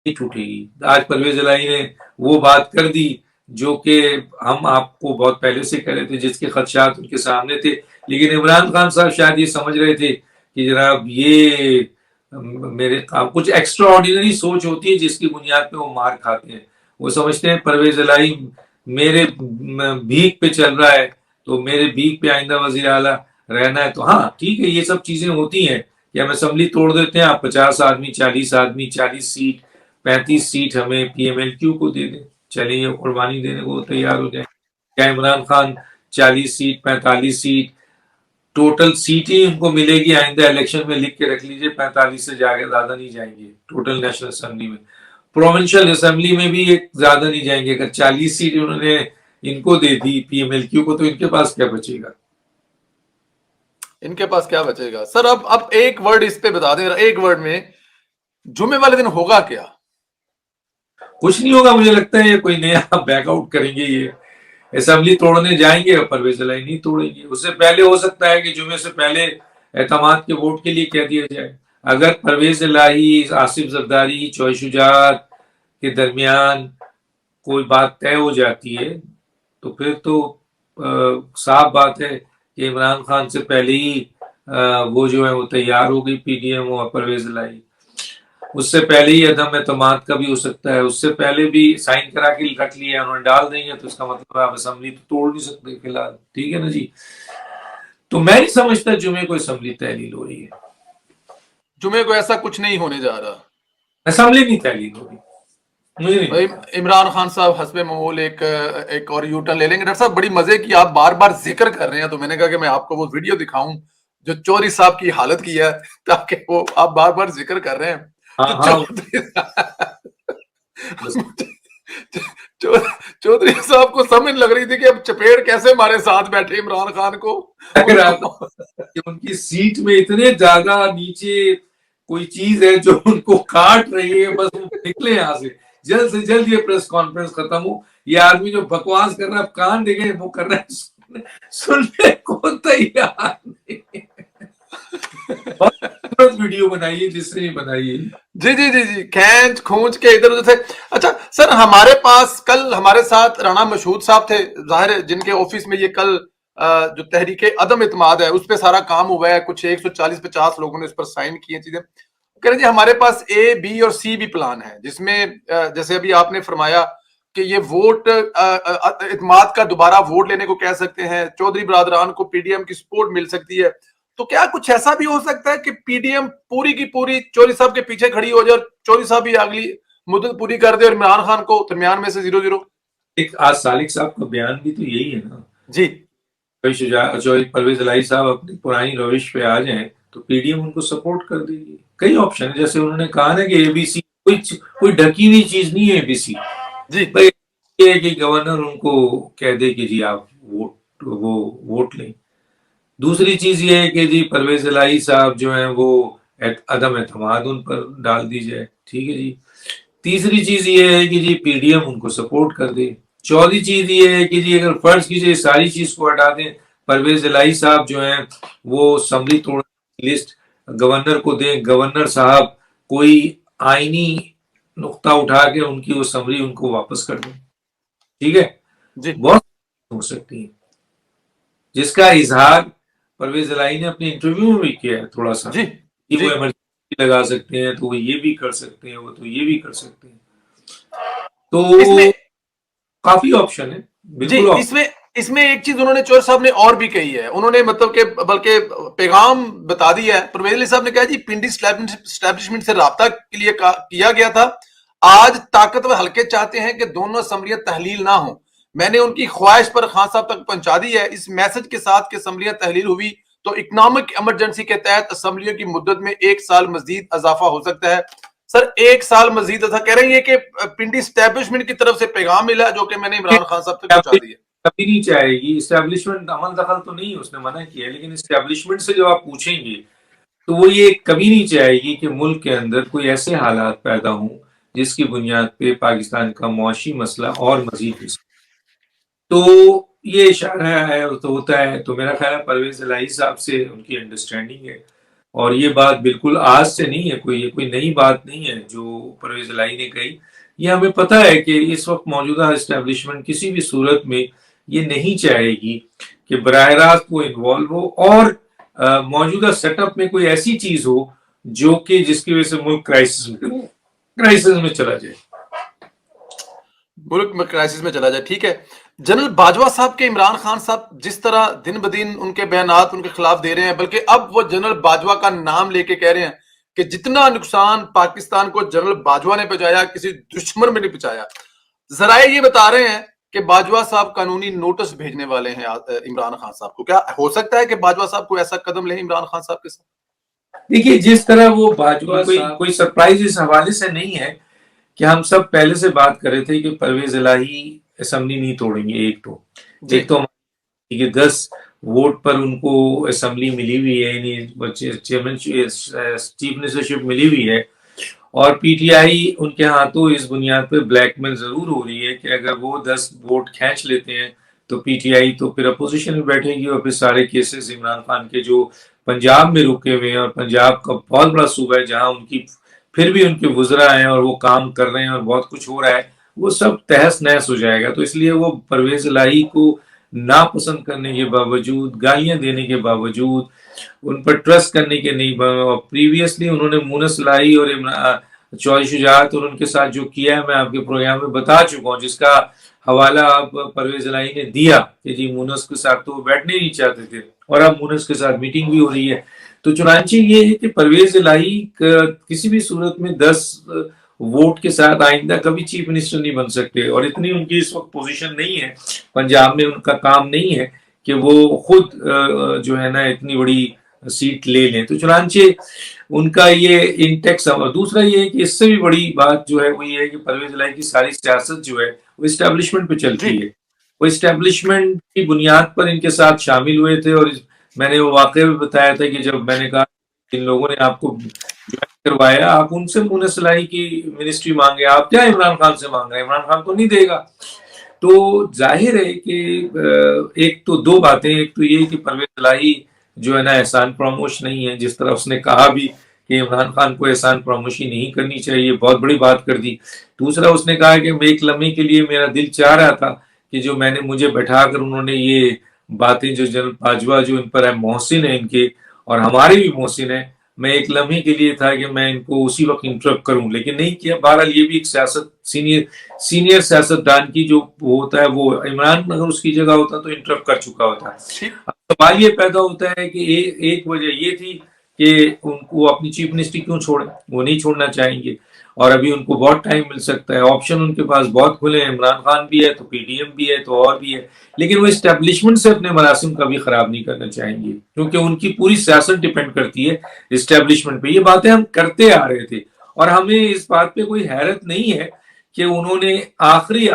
نہیں ٹوٹے گی. آج پرویز الہی نے وہ بات کر دی جو کہ ہم آپ کو بہت پہلے سے کہہ رہے تھے، جس کے خدشات ان کے سامنے تھے. لیکن عمران خان صاحب شاید یہ سمجھ رہے تھے کہ جناب یہ میرے کچھ ایکسٹرا آرڈینری سوچ ہوتی ہے جس کی بنیاد پہ وہ مار کھاتے ہیں. وہ سمجھتے ہیں پرویز الہی میرے بھیک پہ چل رہا ہے تو میرے بھیک پہ آئندہ وزیر اعلیٰ رہنا ہے. تو ہاں ٹھیک ہے، یہ سب چیزیں ہوتی ہیں کہ ہم اسمبلی توڑ دیتے ہیں، آپ 50 آدمی 40 آدمی 40 سیٹ 35 سیٹ ہمیں پی ایم ایل کیو کو دے دیں، چلیں یہ قربانی دینے کو تیار ہو جائیں. کیا Imran Khan 40 seat 45 seat total seat ہی ان کو ملے گی؟ آئندہ الیکشن میں لکھ کے رکھ لیجئے 45 سے زیادہ نہیں جائیں گے ٹوٹل نیشنل اسمبلی میں. پروونشل اسمبلی میں بھی ایک زیادہ نہیں جائیں گے. اگر 40 سیٹ انہوں نے ان کو دے دی پی ایم ایل کیو کو تو ان کے پاس کیا بچے گا؟ ان کے پاس کیا بچے گا؟ سر اب ایک ورڈ اس پہ بتا دیں، ایک ورڈ میں جمعے والے دن ہوگا کیا؟ کچھ نہیں ہوگا. مجھے لگتا ہے یہ کوئی نیا بیک آؤٹ کریں گے، یہ اسمبلی توڑنے جائیں گے اور پرویز الہی نہیں توڑیں گے. اس سے پہلے ہو سکتا ہے کہ جمعے سے پہلے اعتماد کے ووٹ کے لیے کہہ دیا جائے. اگر پرویز الہی آصف زرداری چوائے شجاعت کے درمیان کوئی بات طے ہو جاتی ہے تو پھر تو صاف بات ہے کہ عمران خان سے پہلے ہی وہ جو ہے وہ تیار ہو گئی پی ڈی ایم اور پرویز الہی. اس سے پہلے ہی عدم اعتماد کا بھی ہو سکتا ہے. اس سے پہلے بھی سائن کرا کے رکھ لیا انہوں نے، ڈال دیں گے تو اس کا مطلب آپ اسمبلی تو توڑ نہیں سکتے فی الحال. ٹھیک ہے نا جی. تو میں نہیں سمجھتا جمعے کو اسمبلی تحلیل ہو رہی ہے. جمعے کو ایسا کچھ نہیں ہونے جا رہا. اسمبلی نہیں تحلیل ہو رہی. مجھے نہیں لگتا. عمران خان صاحب حسب معمول ایک اور یو ٹرن لے لیں گے. ڈاکٹر صاحب بڑی مزے کی آپ بار بار ذکر کر رہے ہیں تو میں نے کہا کہ میں آپ کو وہ ویڈیو دکھاؤں جو چودھری صاحب کی حالت کی ہے، تاکہ وہ آپ بار بار ذکر کر رہے ہیں تو چودھری صاحب کو سمجھ لگ رہی تھی کہ اب چپیڑ کیسے ہمارے ساتھ بیٹھے عمران خان کو. ان کی سیٹ میں اتنے زیادہ نیچے کوئی چیز ہے جو ان کو کاٹ رہی ہے، بس وہ نکلے یہاں سے جلد جلد یہ پریس کانفرنس ختم ہو. یہ آدمی جو بکواس کر رہا ہے کان دیکھے وہ کر رہا ہے سننے کو تیار نہیں. ویڈیو بنائیے جس سے بنائیے. جی جی جی جی کھینچ کھونچ کے ادھر ادھر سے. اچھا سر، ہمارے پاس کل ہمارے ساتھ رانا مشہود صاحب تھے، ظاہر ہے جن کے آفس میں یہ کل جو تحریک عدم اعتماد ہے اس پہ سارا کام ہوا ہے. کچھ 140-50 لوگوں نے اس پر سائن کیے چیزیں. کہہ رہے جی ہمارے پاس اے بی اور سی بھی پلان ہے، جس میں جیسے ابھی آپ نے فرمایا کہ یہ ووٹ اعتماد کا دوبارہ ووٹ لینے کو کہہ سکتے ہیں، چودھری برادران کو پی ڈی ایم کی سپورٹ مل سکتی ہے. تو کیا کچھ ایسا بھی ہو سکتا ہے کہ پی ڈی ایم پوری کی پوری چودھری صاحب کے پیچھے کھڑی ہو جائے اور چودھری صاحب بھی اگلی مدت پوری کر دے اور عمران خان کو درمیان میں سے 0-0؟ ایک آج سالک صاحب کا بیان بھی تو یہی ہے نا جی. پرویز الہی صاحب اپنی پرانی روش پہ آ جائیں تو پی ڈی ایم ان کو سپورٹ کر دے گی. کئی آپشن ہے، جیسے انہوں نے کہا نا کہ اے بی سی کوئی ڈھکی ہوئی چیز نہیں ہے. اے بی سی جی یہ کہ گورنر ان کو کہہ دے کہ جی آپ ووٹ لیں. دوسری چیز یہ ہے کہ جی پرویز الہی صاحب جو ہیں وہ عدم اعتماد ان پر ڈال دی جائے. ٹھیک ہے جی. تیسری چیز یہ ہے کہ جی پی ڈی ایم ان کو سپورٹ کر دے. چوتھی چیز یہ ہے کہ جی اگر فرض کیجیے ساری چیز کو ہٹا دیں، پرویز الہی صاحب جو ہیں وہ اسمبلی توڑنے کی لسٹ گورنر کو دیں، گورنر صاحب کوئی آئینی نقطہ اٹھا کے ان کی وہ سمری ان کو واپس کر دیں. ٹھیک ہے. جی بہت ہو سکتی ہے جس کا اظہار پرویز الہی نے اپنے انٹرویو میں بھی کیا ہے تھوڑا سا جی کہ جی وہ ایمرجنسی لگا سکتے ہیں تو وہ یہ بھی کر سکتے ہیں، وہ تو یہ بھی کر سکتے ہیں. تو اس میں کافی آپشن ہے. جی بالکل اس میں ایک چیز انہوں نے چور صاحب نے اور بھی کہی ہے. انہوں نے مطلب کہ بلکہ پیغام بتا دیا ہے. پرویز علی صاحب نے کہا جی پنڈی اسٹیبلشمنٹ سے رابطہ کے لیے کیا گیا تھا. آج طاقتور حلقے چاہتے ہیں کہ دونوں اسمبلیاں تحلیل نہ ہوں. میں نے ان کی خواہش پر خان صاحب تک پہنچا دی ہے. اس میسج کے ساتھ کہ اسمبلیاں تحلیل ہوئی تو اکنامک ایمرجنسی کے تحت اسمبلیوں کی مدت میں 1 سال مزید اضافہ ہو سکتا ہے. سر 1 سال مزید ایسا کہہ رہے ہیں کہ پنڈی اسٹیبلشمنٹ کی طرف سے پیغام ملا جو کہ میں نے عمران خان صاحب تک پہنچا دیا. کبھی نہیں چاہے گی اسٹیبلشمنٹ. عمل دخل تو نہیں اس نے منع کیا ہے، لیکن اسٹیبلشمنٹ سے جو آپ پوچھیں گے تو وہ یہ کبھی نہیں چاہے گی کہ ملک کے اندر کوئی ایسے حالات پیدا ہوں جس کی بنیاد پہ پاکستان کا معاشی مسئلہ اور مزید اس تو یہ اشارہ ہے تو ہوتا ہے. تو میرا خیال ہے پرویز الہی صاحب سے ان کی انڈرسٹینڈنگ ہے اور یہ بات بالکل آج سے نہیں ہے، یہ کوئی نئی بات نہیں ہے جو پرویز الہی نے کہی. یہ ہمیں پتہ ہے کہ اس وقت موجودہ اسٹیبلشمنٹ کسی بھی صورت میں یہ نہیں چاہے گی کہ براہ راست وہ انوالو ہو اور موجودہ سیٹ اپ میں کوئی ایسی چیز ہو جو کہ جس کی وجہ سے ملک کرائسس میں چلا جائے. ملک میں کرائسس میں چلا جائے. ٹھیک ہے. جنرل باجوہ صاحب کے عمران خان صاحب جس طرح دن بدن ان کے بیانات ان کے خلاف دے رہے ہیں، بلکہ اب وہ جنرل باجوہ کا نام لے کے کہہ رہے ہیں کہ جتنا نقصان پاکستان کو جنرل باجوہ نے پہنچایا کسی دشمن میں نہیں پہنچایا. ذرائع یہ بتا رہے ہیں کہ باجوہ صاحب قانونی نوٹس بھیجنے والے ہیں عمران خان صاحب کو. کیا ہو سکتا ہے کہ باجوہ صاحب کو ایسا قدم لیں عمران خان صاحب کے ساتھ؟ دیکھیے جس طرح وہ باجوہ کوئی سرپرائز اس حوالے سے نہیں ہے کہ ہم سب پہلے سے بات کر رہے تھے کہ پرویز الہی اسمبلی نہیں توڑیں گے. ایک تو 10 ووٹ پر ان کو اسمبلی ملی ہوئی ہے، یعنی چیف منسٹرشپ ملی ہوئی ہے، اور پی ٹی آئی ان کے ہاتھوں اس بنیاد پہ بلیک میل ضرور ہو رہی ہے کہ اگر وہ 10 ووٹ کھینچ لیتے ہیں تو پی ٹی آئی تو پھر اپوزیشن میں بیٹھے گی، اور پھر سارے کیسز عمران خان کے جو پنجاب میں رکے ہوئے ہیں، اور پنجاب کا بہت بڑا صوبہ ہے جہاں ان کی پھر بھی ان کے وزراء ہیں اور وہ کام کر رہے ہیں اور بہت کچھ ہو رہا ہے، وہ سب تہس نہس ہو جائے گا. تو اس لیے وہ پرویز الہی کو ناپسند کرنے کے باوجود، گالیاں دینے کے باوجود، ان پر ٹرسٹ کرنے کے نہیں، پریویسلی انہوں نے مونس الہی اور چودھری شجاعت اور ان کے ساتھ جو کیا ہے میں آپ کے پروگرام میں بتا چکا ہوں، جس کا حوالہ اب پرویز الہی نے دیا کہ جی مونس کے ساتھ تو وہ بیٹھنے ہی نہیں چاہتے تھے، اور اب مونس کے ساتھ میٹنگ بھی ہو رہی ہے. تو چنانچہ یہ ہے کہ پرویز الہی کسی بھی صورت میں 10 ووٹ کے ساتھ آئندہ کبھی چیف منسٹر نہیں بن سکتے، اور اتنی ان کی اس وقت پوزیشن نہیں ہے، پنجاب میں ان کا کام نہیں ہے کہ وہ خود جو ہے نا اتنی بڑی سیٹ لے لیں. تو چنانچہ ان کا یہ انٹیکس. اور دوسرا یہ ہے کہ اس سے بھی بڑی بات جو ہے وہ یہ ہے کہ پرویز الہی کی ساری سیاست جو ہے وہ اسٹیبلشمنٹ پہ چلتی ہے. وہ اسٹیبلشمنٹ کی بنیاد پر ان کے ساتھ شامل ہوئے تھے، اور میں نے وہ واقعہ بھی بتایا تھا کہ جب میں نے کہا ان لوگوں نے آپ کو کروایا، آپ ان سے مونس الہی کی منسٹری مانگے، آپ کیا عمران خان سے مانگ رہے ہیں؟ عمران خان تو نہیں دے گا. تو ظاہر ہے کہ ایک تو دو باتیں، ایک تو یہ کہ پرویز الہی جو ہے نا احسان فراموش نہیں ہے، جس طرح اس نے کہا بھی کہ عمران خان کو احسان فراموشی نہیں کرنی چاہیے، بہت بڑی بات کر دی. دوسرا اس نے کہا کہ ایک لمحے کے لیے میرا دل چاہ رہا تھا کہ جو میں نے مجھے بٹھا کر انہوں نے یہ باتیں جو جنرل باجوہ جو ان پر ہے محسن ہے ان کے اور ہمارے بھی محسن ہیں، میں ایک لمحے کے لیے تھا کہ میں ان کو اسی وقت انٹرپٹ کروں، لیکن نہیں کیا. بہرحال یہ بھی ایک سینئر سیاست دان کی جو ہوتا ہے، وہ عمران اگر اس کی جگہ ہوتا تو انٹرپٹ کر چکا ہوتا. سوال یہ پیدا ہوتا ہے کہ ایک وجہ یہ تھی کہ ان کو اپنی چیف منسٹری کیوں چھوڑیں، وہ نہیں چھوڑنا چاہیں گے، اور ابھی ان کو بہت ٹائم مل سکتا ہے، آپشن ان کے پاس بہت کھلے ہیں، عمران خان بھی ہے تو پی ڈی ایم بھی ہے تو اور بھی ہے، لیکن وہ اسٹیبلشمنٹ سے اپنے مراسم کبھی خراب نہیں کرنا چاہیں گے، کیونکہ ان کی پوری سیاست ڈیپینڈ کرتی ہے اسٹیبلشمنٹ پہ. یہ باتیں ہم کرتے آ رہے تھے، اور ہمیں اس بات پہ کوئی حیرت نہیں ہے کہ انہوں نے آخری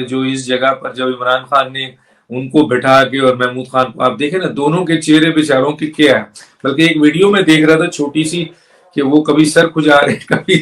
جو اس جگہ پر جب عمران خان نے ان کو بٹھا کے اور محمود خان کو، آپ دیکھیں نا دونوں کے چہرے بیچاروں کے کیا ہے. بلکہ ایک ویڈیو میں دیکھ رہا تھا چھوٹی سی کہ وہ کبھی سر کھجا رہے کبھی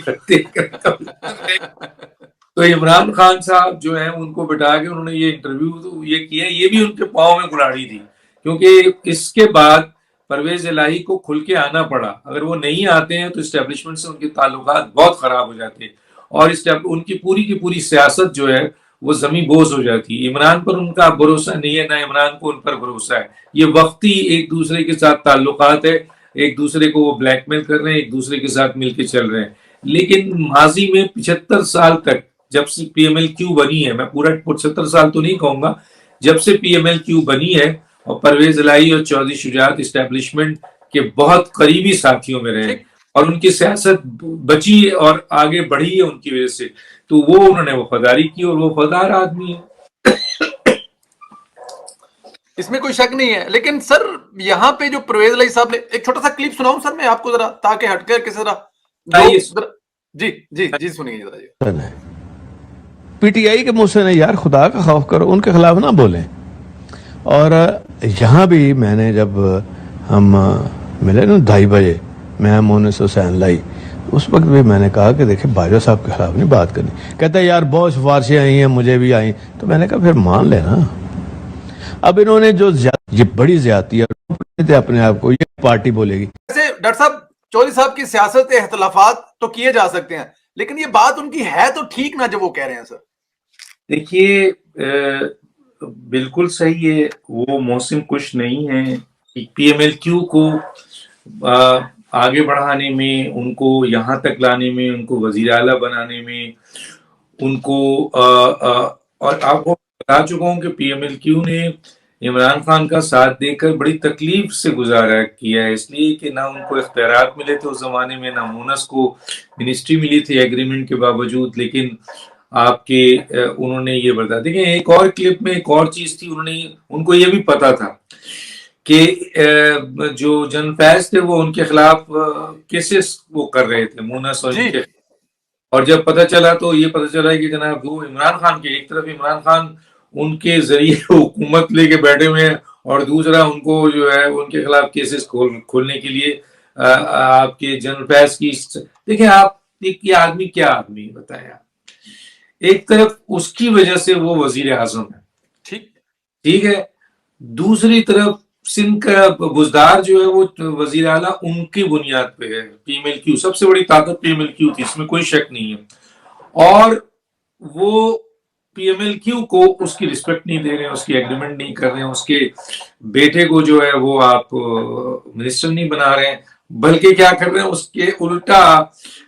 تو عمران خان صاحب جو ہیں ان کو بٹھا کے انہوں نے یہ انٹرویو یہ کیا، یہ بھی ان کے پاؤں میں گلاڑی تھی، کیونکہ اس کے بعد پرویز الہی کو کھل کے آنا پڑا. اگر وہ نہیں آتے ہیں تو اسٹیبلشمنٹ سے ان کے تعلقات بہت خراب ہو جاتے ہیں، اور ان کی پوری سیاست جو ہے وہ زمین بوز ہو جاتی. عمران پر ان کا بھروسہ نہیں ہے، نہ عمران کو ان پر بھروسہ ہے. یہ وقتی ایک دوسرے کے ساتھ تعلقات ہے، ایک دوسرے کو وہ بلیک میل کر رہے ہیں، ایک دوسرے کے ساتھ مل کے چل رہے ہیں. لیکن ماضی میں 75 سال تک جب سے پی ایم ایل کیو بنی ہے، میں پورا 75 سال تو نہیں کہوں گا، جب سے پی ایم ایل کیو بنی ہے، اور پرویز الہی اور چودھری شجاعت اسٹیبلشمنٹ کے بہت قریبی ساتھیوں میں رہے، اور ان کی سیاست بچی اور آگے بڑھی ہے ان کی وجہ سے. تو وہ انہوں نے وفاداری کی، اور وہ وفادار آدمی ہے، اس میں کوئی شک نہیں ہے. لیکن سر یہاں پہ جو پرویز الہی صاحب نے ایک چھوٹا سا کلپ سناؤں سر میں آپ کو ذرا، تاکہ ہٹ کر کسی طرح جی سنیے ذرا. پی ٹی آئی کے منہ سے نہیں یار، خدا کا خوف کرو، ان کے خلاف نہ بولیں. اور یہاں بھی میں نے جب ہم ملے نا 2:30 بجے، میں مونس حسین لائی، اس وقت بھی میں نے کہا کہ دیکھیں باجوہ صاحب کے خلاف نہیں بات کرنی. کہتا ہے یار بہت سفارشیں آئی ہیں، مجھے بھی آئیں. تو میں نے کہا پھر مان لینا. اب انہوں نے جو یہ بڑی زیادتی ہے اپنے آپ کو، یہ پارٹی بولے گی. ویسے ڈاکٹر صاحب چودھری صاحب کی سیاست اختلافات تو کیے جا سکتے ہیں، لیکن یہ بات ان کی ہے تو ٹھیک نہ جو وہ کہہ رہے ہیں سر. دیکھیے بالکل صحیح ہے، وہ موسم کش نہیں ہے. پی ایم ایل کیو کو آگے بڑھانے میں، ان کو یہاں تک لانے میں، ان کو وزیر اعلیٰ بنانے میں، ان کو اور آپ کو بتا چکا ہوں کہ پی ایم ایل کیو نے عمران خان کا ساتھ دے کر بڑی تکلیف سے گزارا کیا ہے، اس لیے کہ نہ ان کو اختیارات ملے تھے اس زمانے میں، نہ مونس کو منسٹری ملی تھی ایگریمنٹ کے باوجود. لیکن آپ کے انہوں نے یہ بتا دیکھیں ایک اور کلپ میں ایک اور چیز تھی، ان کو یہ بھی پتا تھا کہ جو جن فیض تھے وہ ان کے خلاف کیسز وہ کر رہے تھے مونس اور ان کے، اور جب پتہ چلا تو یہ پتہ چلا کہ جناب وہ عمران خان کے ایک طرف عمران خان ان کے ذریعے حکومت لے کے بیٹھے ہوئے ہیں، اور دوسرا ان کو جو ہے ان کے خلاف کیسز کھولنے کے لیے آپ کے جن فیض کی. دیکھیں آپ یہ آدمی کیا آدمی بتائیں آپ، ایک طرف اس کی وجہ سے وہ وزیر اعظم ہے، ٹھیک ہے، دوسری طرف سندھ کا بزدار جو ہے وہ وزیر اعلیٰ ان کی بنیاد پہ ہے. پی ایم ایل کیو سب سے بڑی طاقت پی ایم ایل کیو تھی، اس میں کوئی شک نہیں ہے، اور وہ پی ایم ایل کیو کو اس کی رسپیکٹ نہیں دے رہے ہیں، اس کی ایگریمنٹ نہیں کر رہے ہیں، اس کے بیٹے کو جو ہے وہ آپ منسٹر نہیں بنا رہے ہیں، بلکہ کیا کر رہے ہیں اس کے الٹا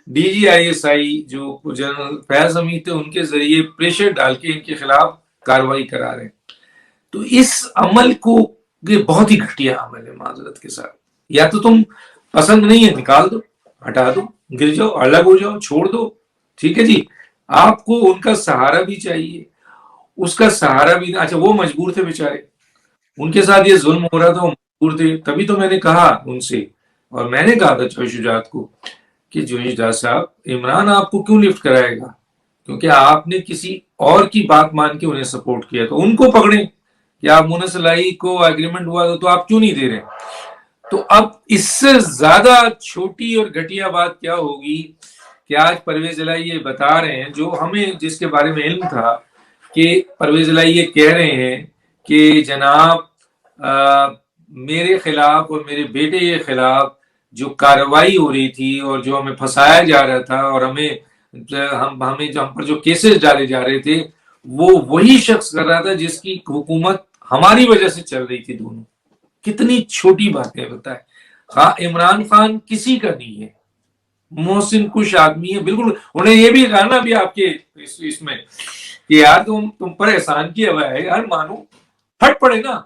D G I S I جو جنرل فیاض حمید تھے ان کے ذریعے پریشر ڈال کے ان کے خلاف کاروائی کرا رہے ہیں. تو اس عمل کو یہ بہت ہی گھٹیا عمل ہے معذرت کے ساتھ. یا تو تم پسند نہیں ہے نکال دو، ہٹا دو، گر جاؤ، الگ ہو جاؤ، چھوڑ دو، ٹھیک ہے جی. آپ کو ان کا سہارا بھی چاہیے، اس کا سہارا بھی. اچھا وہ مجبور تھے بیچارے، ان کے ساتھ یہ ظلم ہو رہا تھا، وہ مجبور تھے. تبھی تو میں نے کہا ان سے، اور میں نے کہا تھا جوہر شجاعت کو کہ جوہر شجاعت صاحب عمران آپ کو کیوں لفٹ کرائے گا، کیونکہ آپ نے کسی اور کی بات مان کے انہیں سپورٹ کیا، تو ان کو پکڑیں کہ آپ مونس لائی کو ایگریمنٹ ہوا تو آپ کیوں نہیں دے رہے. تو اب اس سے زیادہ چھوٹی اور گھٹیا بات کیا ہوگی کہ آج پرویز الہی یہ بتا رہے ہیں، جو ہمیں جس کے بارے میں علم تھا، کہ پرویز الہی یہ کہہ رہے ہیں کہ جناب میرے خلاف اور میرے بیٹے کے خلاف جو کارروائی ہو رہی تھی اور جو ہمیں پھنسایا جا رہا تھا اور ہم پر جو کیسز ڈالے جا رہے تھے، وہ وہی شخص کر رہا تھا جس کی حکومت ہماری وجہ سے چل رہی تھی. دونوں کتنی چھوٹی باتیں بتائیں. ہاں عمران خان کسی کا نہیں ہے، محسن کش آدمی ہے بالکل. انہیں یہ بھی کہا نا ابھی آپ کے اس میں کہ یار تم پر احسان کیا ہوا ہے یار، مانو پھٹ پڑے نا.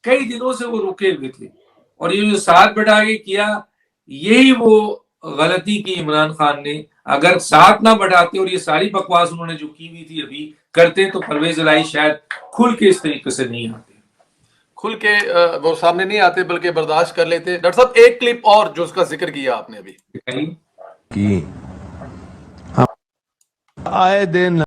کئی دنوں سے وہ رکے ہوئے تھے، اور یہ جو ساتھ بٹھا کے کیا، یہی وہ غلطی کی عمران خان نے. اگر ساتھ نہ بٹھاتے اور یہ ساری بکواس انہوں نے جو کی ہوئی تھی ابھی کرتے، تو پرویز الہی شاید کھل کے اس طریقے سے نہیں آتے، کھل کے وہ سامنے نہیں آتے بلکہ برداشت کر لیتے. ڈاکٹر صاحب ایک کلپ اور جو اس کا ذکر کیا آپ نے ابھی کی آئے دن